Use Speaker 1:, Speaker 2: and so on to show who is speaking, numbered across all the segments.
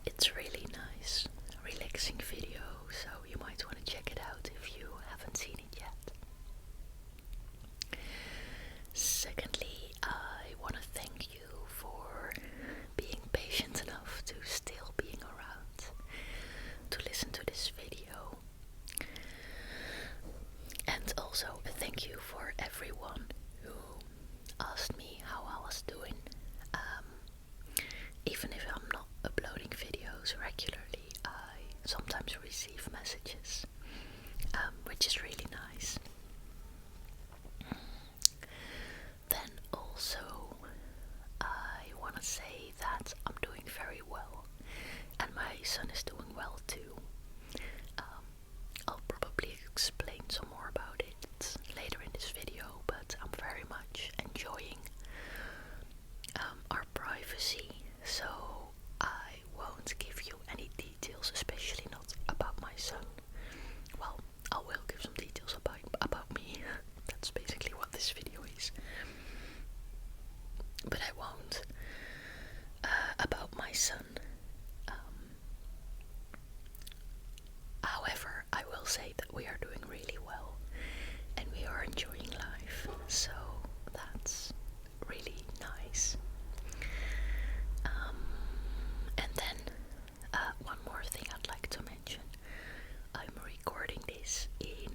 Speaker 1: It's really nice, relaxing video, so you might want to check it out if you haven't seen it yet. Secondly, I want to thank you for being patient enough to still being around to listen to this video. And also a thank you for everyone who asked me how I was doing. Even if I'm not uploading videos regularly, I sometimes receive messages, which is really nice. Then also, I want to say that I'm doing very well, and my son is doing well too. I'll probably explain some more about it later in this video, but I'm very much enjoying our privacy, so I won't give you any details, especially not about my son. Well, I will give some details about me. That's basically what this video is. But I won't about my son. However, I will say that we are doing really well and we are enjoying life, so that's really nice. And then one more thing I'd like to mention. I'm recording this in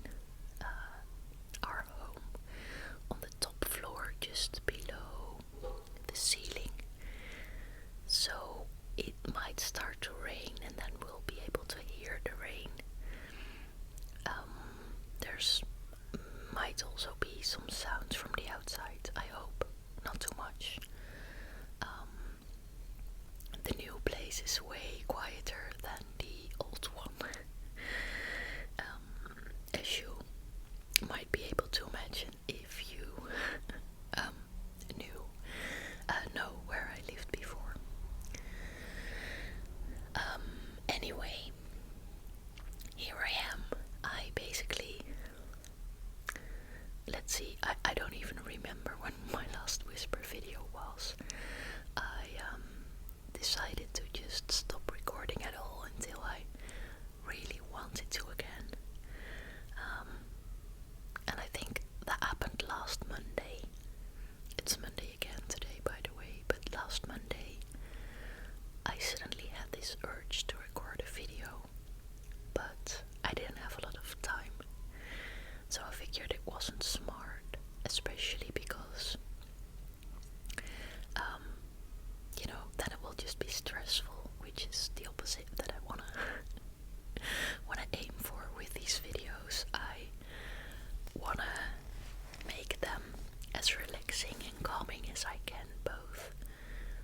Speaker 1: our home on the top floor, just below the ceiling. So it might start to rain and then we'll be able to hear the rain. There's might also be some sounds from the outside, I hope. Not too much. The new place is way quieter than the old one. As you might be able to imagine if you know where I lived before. Anyway, here I am. I basically, let's see, I don't even remember when my last whisper video was. I decided to just stop recording at all until I really wanted to again. And I think that happened last Monday. It's Monday again today, by the way, but last Monday I suddenly had this urge to record a video, but I didn't have a lot of time, so I figured it wasn't smart, especially because then it will just be stressful, which is the opposite that I wanna aim for with these videos. I wanna make them as relaxing and calming as I can, both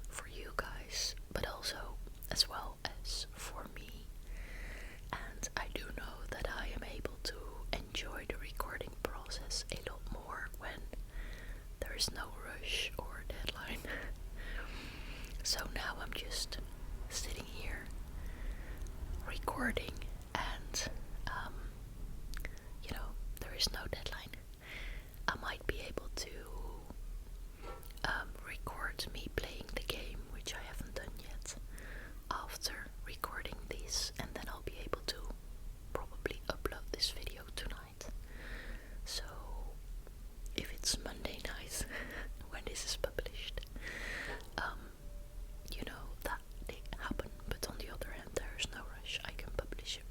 Speaker 1: for you guys, but also as well as for me. And I do know that I am able to enjoy the recording process a lot more when there is no rush or deadline. So now I'm just sitting here recording, and there is no deadline. I might be able to record me playing the game, which I haven't done yet, after recording this, and then I'll be able to probably upload this video tonight. So if it's Monday night when this is published, that did happen, but on the other hand, there's no rush. I can publish it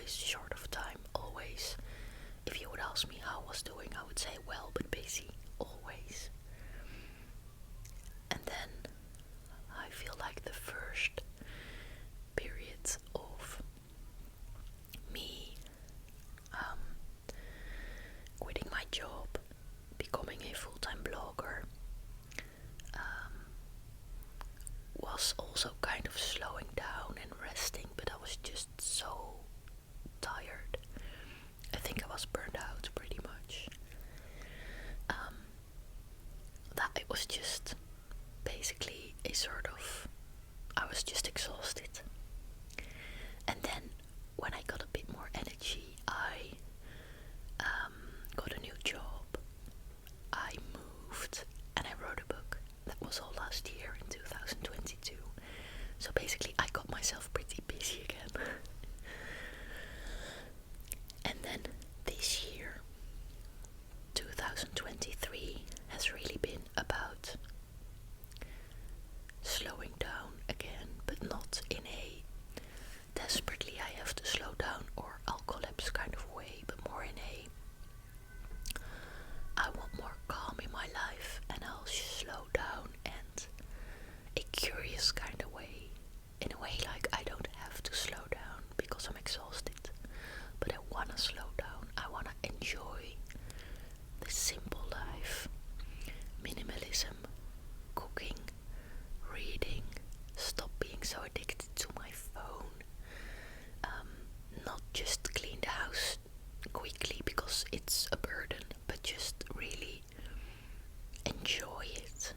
Speaker 1: always short of time, always. If you would ask me how I was doing, I would say well, but busy, always. And then I feel like the first period of me quitting my job, becoming a full-time blogger, was also kind of slowing down and resting, but I was just so tired. I think I was burned out pretty much. That it was just basically a sort of, I was just exhausted. And then when I got a bit more energy, I got a new job, I moved, and I wrote a book. That was all last year in 2022. So basically I got myself pretty busy again. And then this year, 2023, has really been about slowing down again, but not in a desperately I have to slow down or I'll collapse kind of way, but more in a I want more calm in my life and I'll slow down, and a curious kind of way, in a way like I don't have to slow down because I'm exhausted, but I want to slow down. I want to enjoy the simple life, minimalism, cooking, reading, stop being so addicted to my phone, not just clean the house quickly because it's a burden, but just really enjoy it.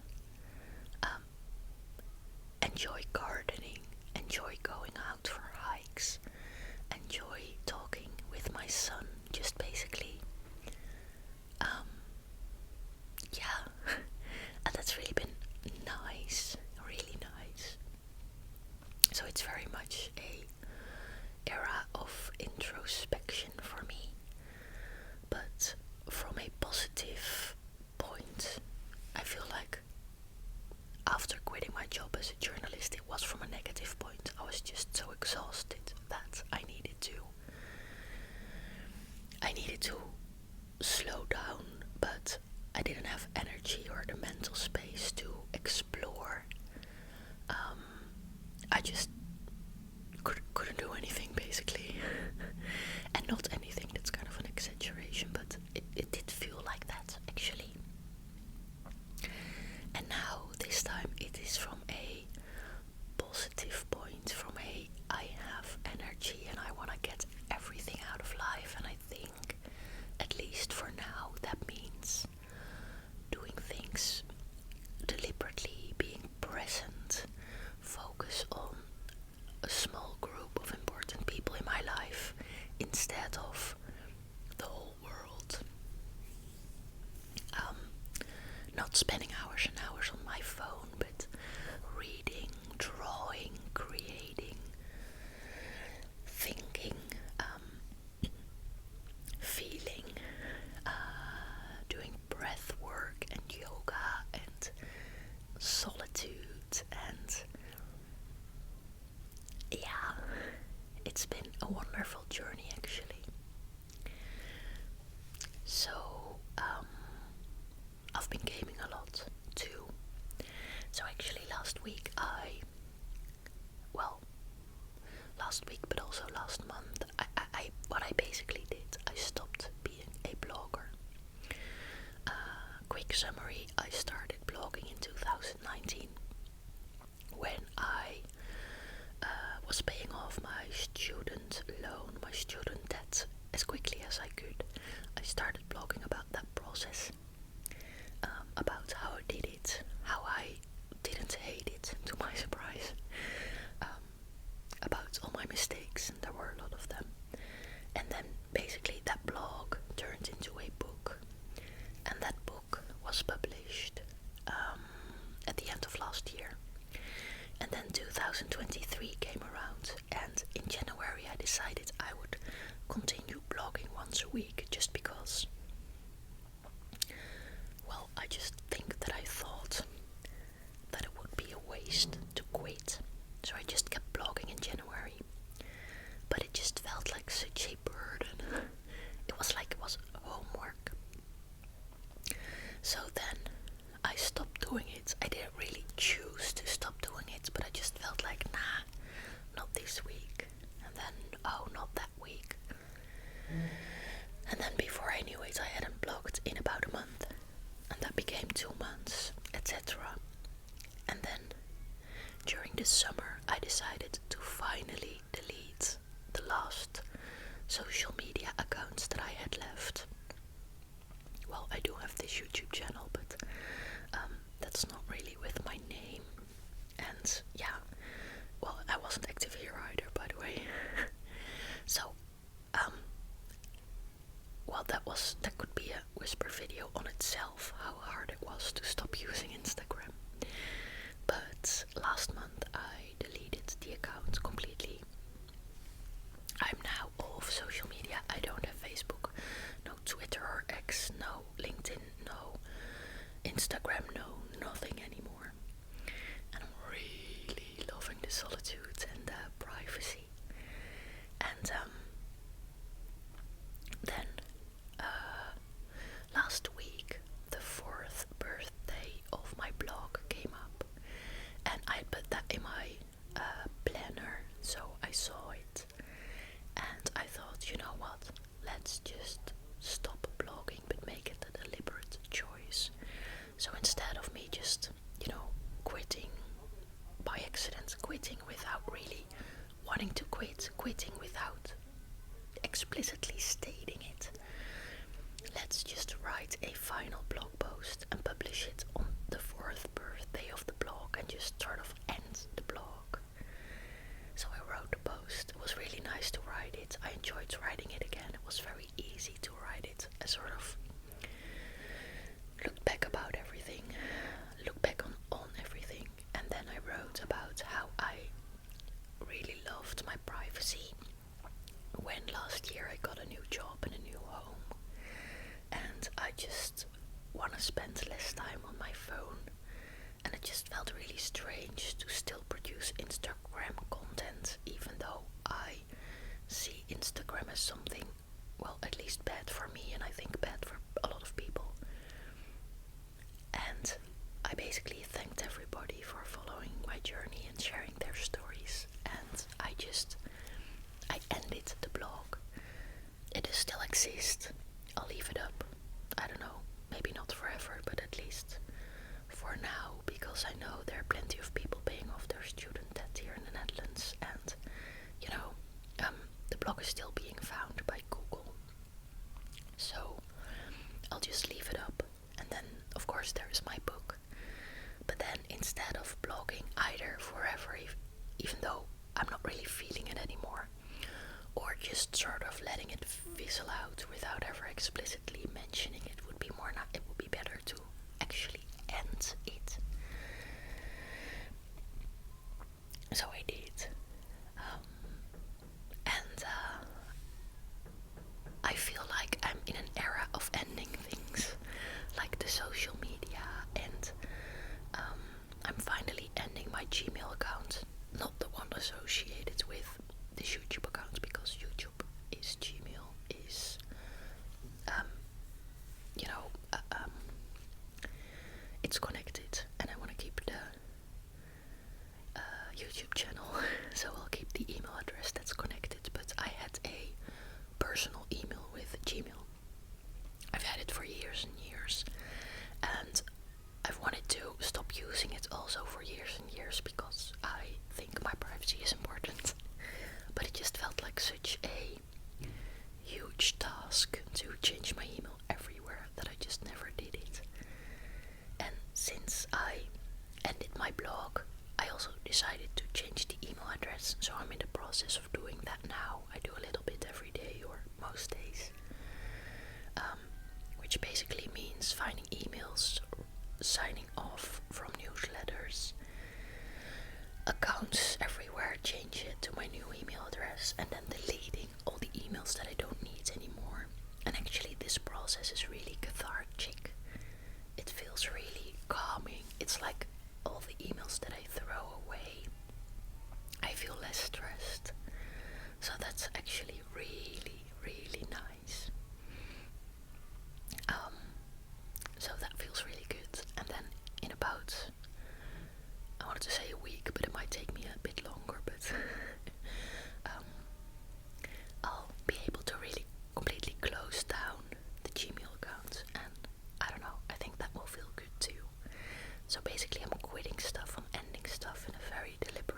Speaker 1: Enjoy gardening, enjoy going out for hikes, enjoy talking with my son, just basically yeah. And that's really been nice, really nice. So it's very much a era of introspection for me, but from a positive point. I feel like after quitting my job as a journalist, it was from a negative point. I was just so exhausted that I needed to slow down, but I didn't have energy or the mental space to explore. I just couldn't do anything basically. And not anything, that's kind of an exaggeration, but it did feel like that actually. And now this time it is from a positive point, from a I have energy and I want to get everything out of life, and I think at least for now that means doing things deliberately, being present, focus on a small group of important people in my life instead of the whole world. Not spending hours and hours on my phone, but reading, drawing, creating, thinking, feeling, doing breath work and yoga and solitude, and yeah, it's been a wonderful journey actually. So I've been gaming a lot too. So actually last week but also last month, what I basically did, I stopped being a blogger. Quick summary, I started blogging in 2019 when I was paying off my student loan, my student debt as quickly as I could. I started blogging about that process, about how I did it, how I didn't hate it, to my surprise, about all my mistakes, and there were a lot of them. And then basically that blog turned into a book, and that book was published at the end of last year. And then 2023 came around, and in January I decided I would continue blogging once a week, just because, well, I just think that I thought that it would be a waste to quit. So I just kept blogging in January. But it just felt like such the summer I decided to finally delete the last social media accounts that I had left. Well, I do have this YouTube channel, but that's not really with my name. And yeah, well, I wasn't active here either, by the way. So, well, that could be a whisper video on itself, how hard it was to stop using Instagram. But last month I deleted the account completely. I'm now off social media. I don't have Facebook, no Twitter or X, no LinkedIn, no Instagram, no nothing anymore. And I'm really loving the solitude and privacy. And then last week the 4th birthday of my blog came up, and I put that in my planner, so I saw it, and I thought, you know what, let's just stop blogging, but make it a deliberate choice. So instead of me just, quitting by accident, quitting without really wanting to quit, quitting without explicitly stating it, let's just write a final blog post and publish it on the 4th birthday of the blog and just sort of end the blog. So I wrote the post. It was really nice to write it. I enjoyed writing it again. It was very easy to write it. I sort of looked back about everything, looked back on everything, and then I wrote about how I really loved my privacy when last year I got a new job and a new home, and I just want to spend less time on my phone, and it just felt really strange to still produce Instagram content, even though I see Instagram as something, well, at least bad for me, and I think bad for a lot of people. And I basically thanked everybody for following my journey and sharing their stories, and I ended the blog. It does still exist. I'll leave it up. I don't know, maybe not forever, but at least for now, because I know there are plenty of people paying off their student debt here in the Netherlands, and the blog is still being found by Google. So I'll just leave it up, and then of course there is my book. But then instead of blogging either forever, even though I'm not really feeling it anymore, or just sort of letting it fizzle out without ever explicitly mentioning it, would be it would be better to actually end it. So I did, and I feel like I'm in an era of ending things, like the social media, and I'm finally ending my Gmail account, not the one associated with the YouTube account, because YouTube is Gmail, is it's connected, and I want to keep the YouTube channel, so I'll keep the email address that's connected, but I had a personal email with Gmail. I've had it for years and years, and I've wanted to stop using it also for years and years, because I think my privacy is important, but it just felt like such a huge task to change my email everywhere that I just never did it. And since I ended my blog, I also decided to change the email address, so I'm in the process of doing that now. I do a little bit every day, or most days, which basically means finding emails, signing off from newsletters, accounts everywhere, change it to my new email address, and then deleting all the emails that I don't need anymore. And actually this process is really cathartic. It feels really calming. It's like all the emails that I throw away, I feel less stressed. So that's actually really, really nice. So that feels really good. And then in about, I wanted to say a week, but it might take me a bit longer, but I'll be able to really completely close down the Gmail account, and I don't know, I think that will feel good too. So basically I'm quitting stuff, I'm ending stuff in a very deliberate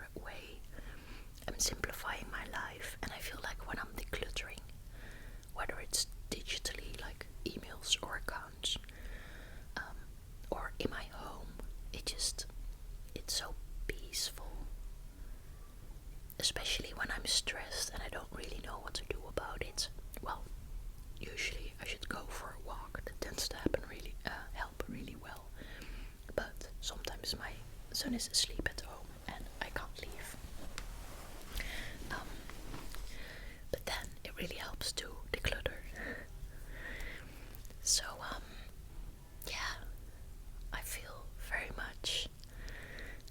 Speaker 1: son is asleep at home and I can't leave. But then it really helps to declutter. So yeah, I feel very much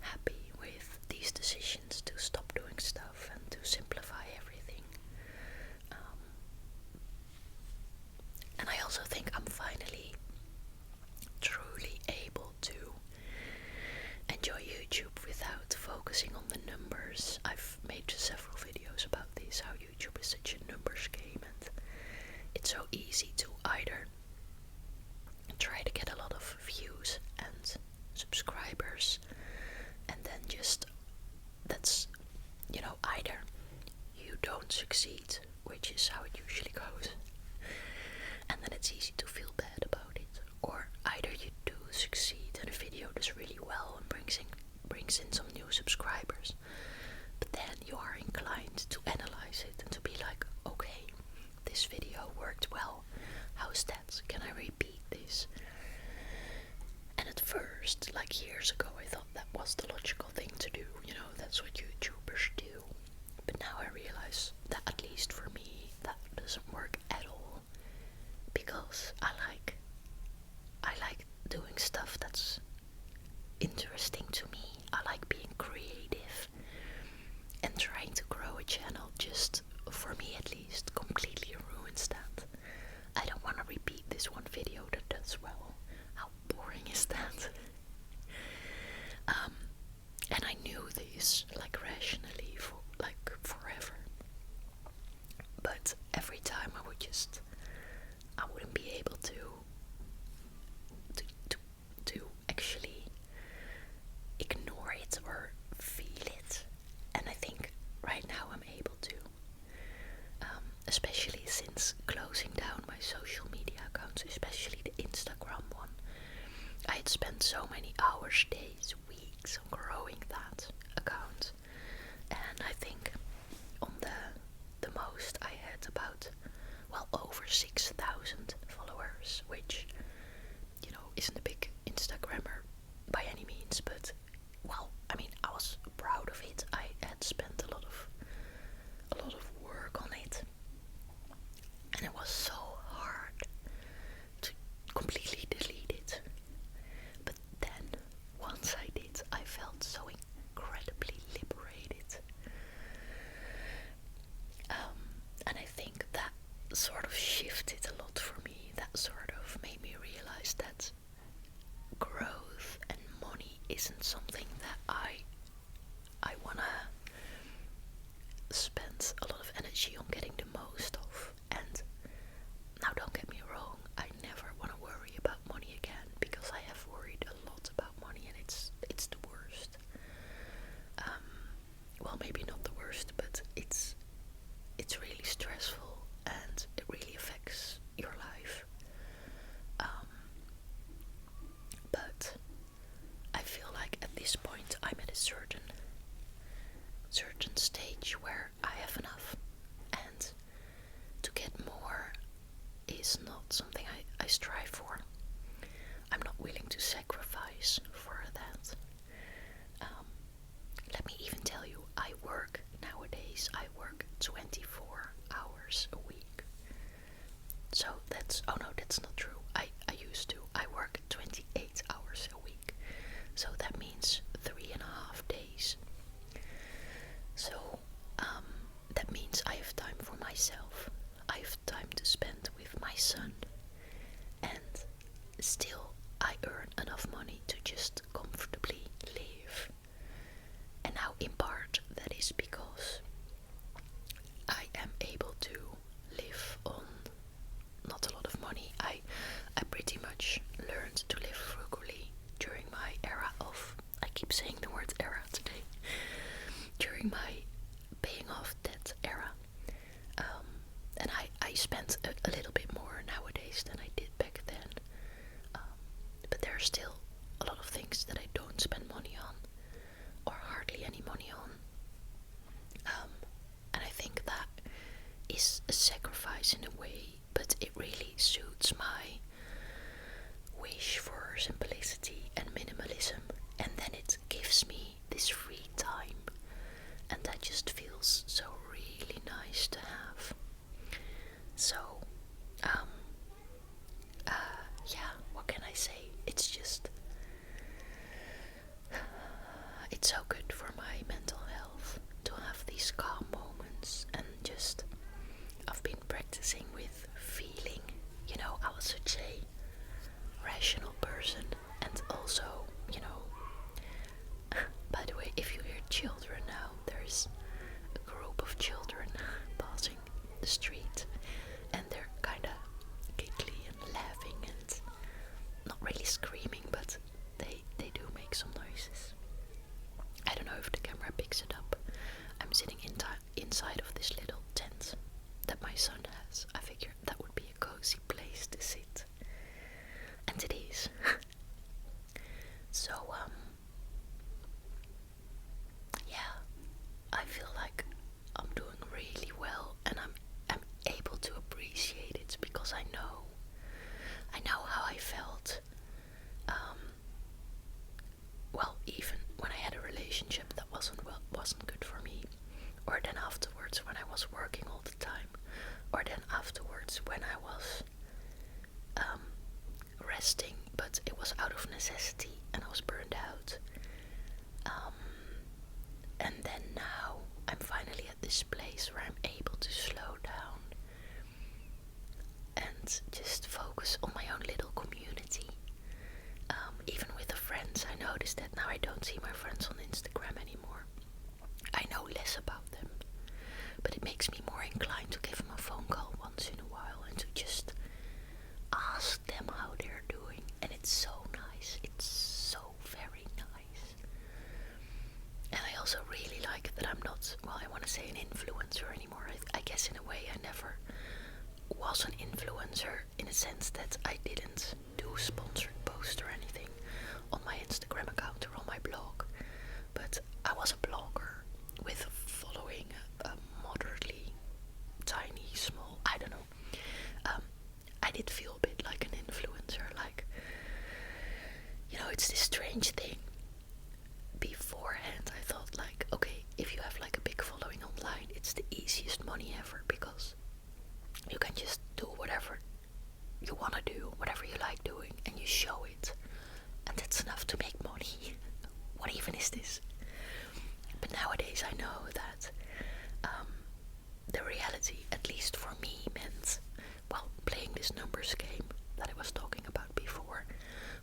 Speaker 1: happy with these decisions to stop doing stuff and to simplify everything. And I also think I'm finally truly able to enjoy YouTube without focusing on the numbers. I've made several videos about this, how YouTube is such a numbers game, and it's so easy to either try to get a lot of views and subscribers, and then just that's, either you don't succeed, which is how it usually goes, and then it's easy to feel bad about it, or either you do succeed and a video does really well and brings in some new subscribers, but then you are inclined to analyze it and to be like, okay, this video worked well, how's that, can I repeat this? And at first, like years ago, I thought that was the logical thing to do, that's what YouTubers do. But now I realize that, at least for me, that doesn't work at all, because I like doing stuff that's interesting to me. I like being creative, and trying to grow a channel just, for me at least, completely ruins that. I don't want to repeat this one video that does well. How boring is that? And I knew this, rationally, for forever. But every time I wouldn't be able to actually ignore it or feel it. And I think right now I'm able to, especially since closing down my social media accounts, especially the Instagram one. I had spent so many hours, days, weeks on growing that account, and I think on the most I had about, over 6,000 followers, which isn't a big Instagrammer by any means, but I was proud of it. I had spent a lot of work on it, and it was so hard to completely delete it. But then, once I did, I felt so incredibly liberated. And I think that sort of shifted a lot for me. That sort of made me realize that growth and money isn't something that I wanna spend a lot of energy on getting the most of. And now, don't get me wrong, I never want to worry about money again, because I have worried a lot about money, and it's the worst. Maybe not the worst, but it's really stressful, and it really affects your life. But I feel like at this point I'm at a certain stage where I have enough, and to get more is not something I strive for. I'm not willing to sacrifice for that. Let me even tell you, nowadays I work 24 hours a week. So that's not true. I used to. I work 28 hours a week. So that means 3.5 days. So that means I have time for myself. I have time to spend with my son. And still I earn enough money to just comfortably live. And now in part that is because I am able to live on not a lot of money. I pretty much learned to live frugally during my era of, I keep saying the word era today, during my paying off debt era. And I spent a little bit more nowadays than I did back then. But there are still a lot of things that I don't spend money on, or hardly any money on. And I think that is a sacrifice in a way, but it really suits my wish for simplicity and minimalism, and then it gives feels so really nice to have. So, um, yeah, what can I say? It's just, it's so good for my mental health to have these calm moments and just, I've been practicing with feeling. You know, I was such a rational person, and also, you know, by the way, if you hear children now, there's a group of children passing the street, and they're kinda giggly and laughing and not really screaming, but they do make some noises. I don't know if the camera picks it up. I'm sitting inside of this little tent that my son has. I figured that would be a cozy place to sit. And it is. So, yeah, I feel like I'm doing really well, and I'm able to appreciate it because I know how I felt. Well, even when I had a relationship that wasn't good for me, or then afterwards when I was working all the time, or then afterwards when I was resting, but it was out of necessity and I was burned out. And then now I'm finally at this place where I'm able to slow down and just focus on my own little community. Even with the friends, I noticed that now I don't see my friends on Instagram anymore. I know less about them, but it makes me more inclined to give them a phone call once in a while and to just ask them how they're doing. And it's so nice. It's so very nice. And I also really like that I'm not, well, I want to say an influencer anymore. I guess in a way I never was an influencer, in a sense that I didn't do sponsored posts or anything on my Instagram account or on my blog, but I was a blogger with a following, moderately tiny, small, I don't know. I did feel a bit like an influencer, like, you know, it's this strange thing. Beforehand I thought like, okay, if you have like a big following online, it's the easiest money ever, because you can just do whatever you want to do, whatever you like doing, and you show it, and that's enough to make money. What even is this? But nowadays I know that the reality, at least for me, meant, well, playing this numbers game that I was talking about before,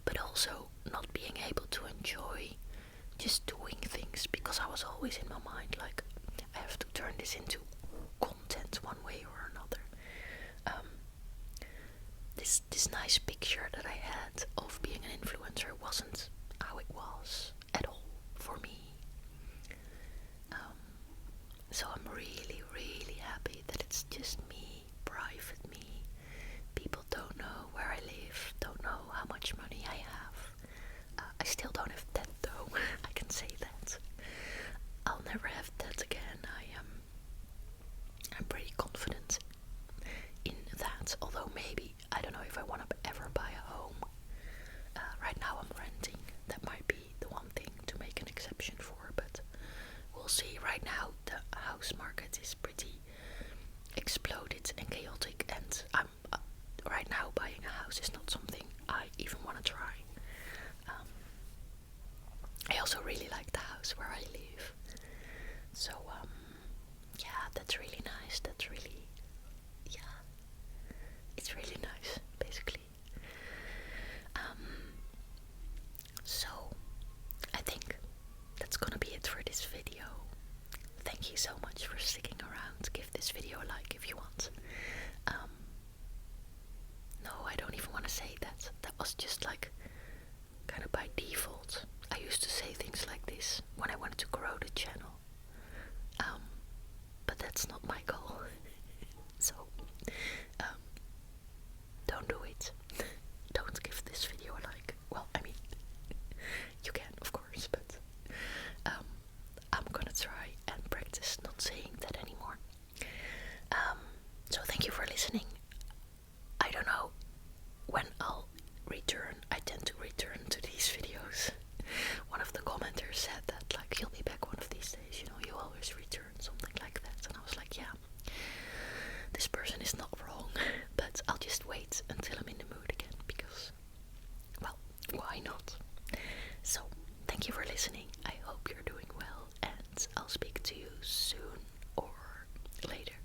Speaker 1: but also not being able to enjoy just doing things, because I was always in my mind like, I have to turn this into content one way or another. This nice picture that I had of being an influencer wasn't how it was at all for me. So I'm really, really happy that it's just me, private me. People don't know where I live, don't know how much money I have. I still don't have that though. I can say that. I'll never have that again. I'm pretty confident in that, although maybe, I don't know if I want to ever buy a home. Right now I'm renting. That might be the one thing to make an exception for, but we'll see. Right now the house market is pretty exploded and chaotic, and I'm right now buying a house is not something I even want to try. I also really like the house where I live, so yeah, that's really nice. That's really, yeah, it's really nice, basically. So I think that's gonna be it for this video. Thank you so much for sticking around. Give this video a like if you want. No, I don't even want to say that. That was just like kind of by default. I used to say things like this when I wanted to grow the channel. But that's not my goal. thank you for listening. I hope you're doing well, and I'll speak to you soon or later.